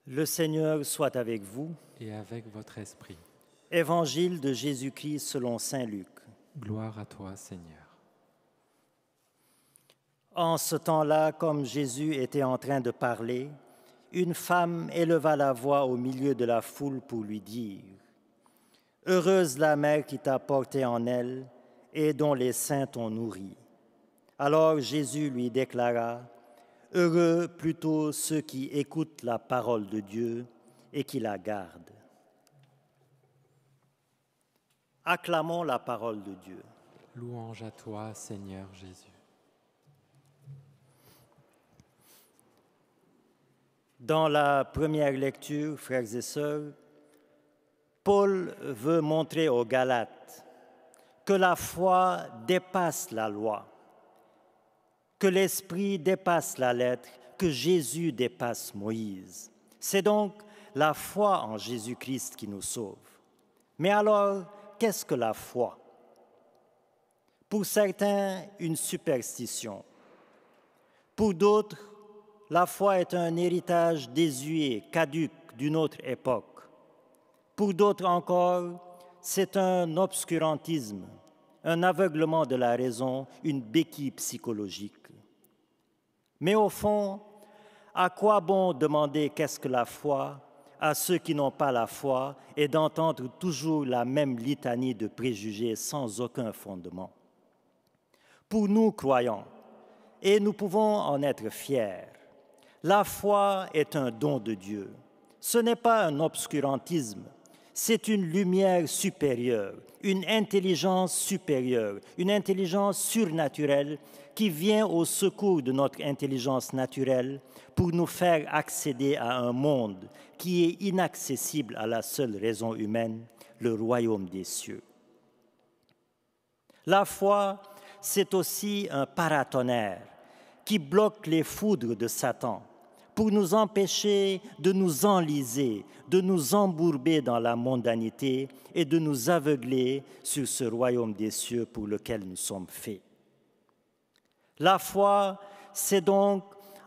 Le Seigneur soit avec vous. Et avec votre esprit. Évangile de Jésus-Christ selon saint Luc. Gloire à toi, Seigneur. En ce temps-là, comme Jésus était en train de parler, une femme éleva la voix au milieu de la foule pour lui dire « Heureuse la mère qui t'a porté en elle et dont les seins t'ont nourri. » Alors Jésus lui déclara « Heureux plutôt ceux qui écoutent la parole de Dieu et qui la gardent. » Acclamons la parole de Dieu. Louange à toi, Seigneur Jésus. Dans la première lecture, frères et sœurs, Paul veut montrer aux Galates que la foi dépasse la loi, que l'esprit dépasse la lettre, que Jésus dépasse Moïse. C'est donc la foi en Jésus-Christ qui nous sauve. Mais alors, qu'est-ce que la foi? Pour certains, une superstition. Pour d'autres, la foi est un héritage désuet, caduc d'une autre époque. Pour d'autres encore, c'est un obscurantisme, un aveuglement de la raison, une béquille psychologique. Mais au fond, à quoi bon demander qu'est-ce que la foi à ceux qui n'ont pas la foi et d'entendre toujours la même litanie de préjugés sans aucun fondement? Pour nous, croyants, et nous pouvons en être fiers, la foi est un don de Dieu. Ce n'est pas un obscurantisme, c'est une lumière supérieure, une intelligence supérieure, une intelligence surnaturelle qui vient au secours de notre intelligence naturelle pour nous faire accéder à un monde qui est inaccessible à la seule raison humaine, le royaume des cieux. La foi, c'est aussi un paratonnerre qui bloque les foudres de Satan pour nous empêcher de nous enliser, de nous embourber dans la mondanité et de nous aveugler sur ce royaume des cieux pour lequel nous sommes faits. La foi, c'est donc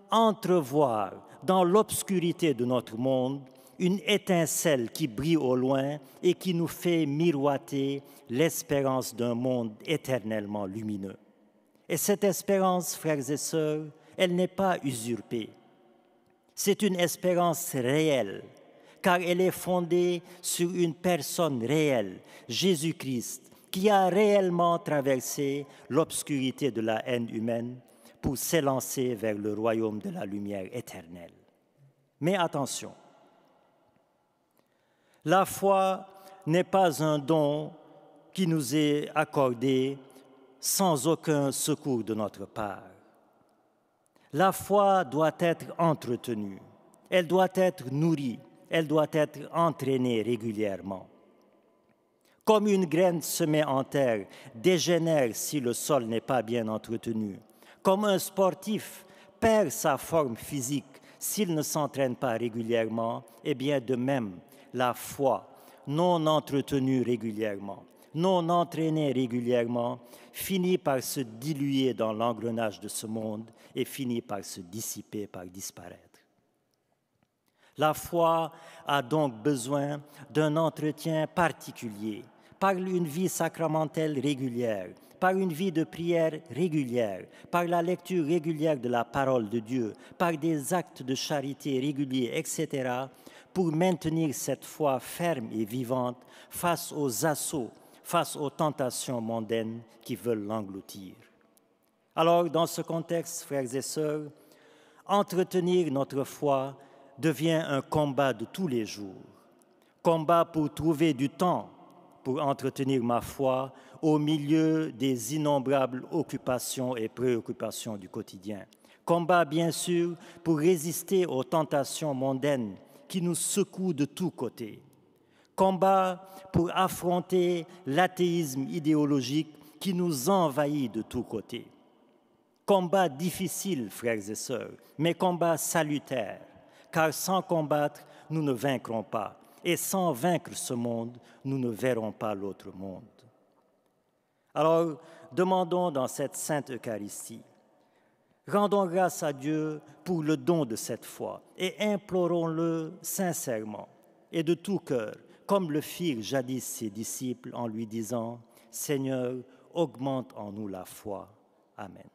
entrevoir dans l'obscurité de notre monde une étincelle qui brille au loin et qui nous fait miroiter l'espérance d'un monde éternellement lumineux. Et cette espérance, frères et sœurs, elle n'est pas usurpée. C'est une espérance réelle, car elle est fondée sur une personne réelle, Jésus-Christ, qui a réellement traversé l'obscurité de la haine humaine pour s'élancer vers le royaume de la lumière éternelle. Mais attention, la foi n'est pas un don qui nous est accordé sans aucun secours de notre part. La foi doit être entretenue, elle doit être nourrie, elle doit être entraînée régulièrement. Comme une graine semée en terre dégénère si le sol n'est pas bien entretenu, comme un sportif perd sa forme physique s'il ne s'entraîne pas régulièrement, eh bien de même, la foi non entretenue régulièrement, non entraînée régulièrement, finit par se diluer dans l'engrenage de ce monde et finit par se dissiper, par disparaître. La foi a donc besoin d'un entretien particulier, par une vie sacramentelle régulière, par une vie de prière régulière, par la lecture régulière de la parole de Dieu, par des actes de charité réguliers, etc., pour maintenir cette foi ferme et vivante face aux assauts, face aux tentations mondaines qui veulent l'engloutir. Alors, dans ce contexte, frères et sœurs, entretenir notre foi devient un combat de tous les jours. Combat pour trouver du temps pour entretenir ma foi au milieu des innombrables occupations et préoccupations du quotidien. Combat, bien sûr, pour résister aux tentations mondaines qui nous secouent de tous côtés. Combat pour affronter l'athéisme idéologique qui nous envahit de tous côtés. Combat difficile, frères et sœurs, mais combat salutaire, car sans combattre, nous ne vaincrons pas. Et sans vaincre ce monde, nous ne verrons pas l'autre monde. Alors, demandons dans cette Sainte Eucharistie Rendons grâce à Dieu pour le don de cette foi et implorons-le sincèrement et de tout cœur, comme le firent jadis ses disciples en lui disant « Seigneur, augmente en nous la foi. » Amen.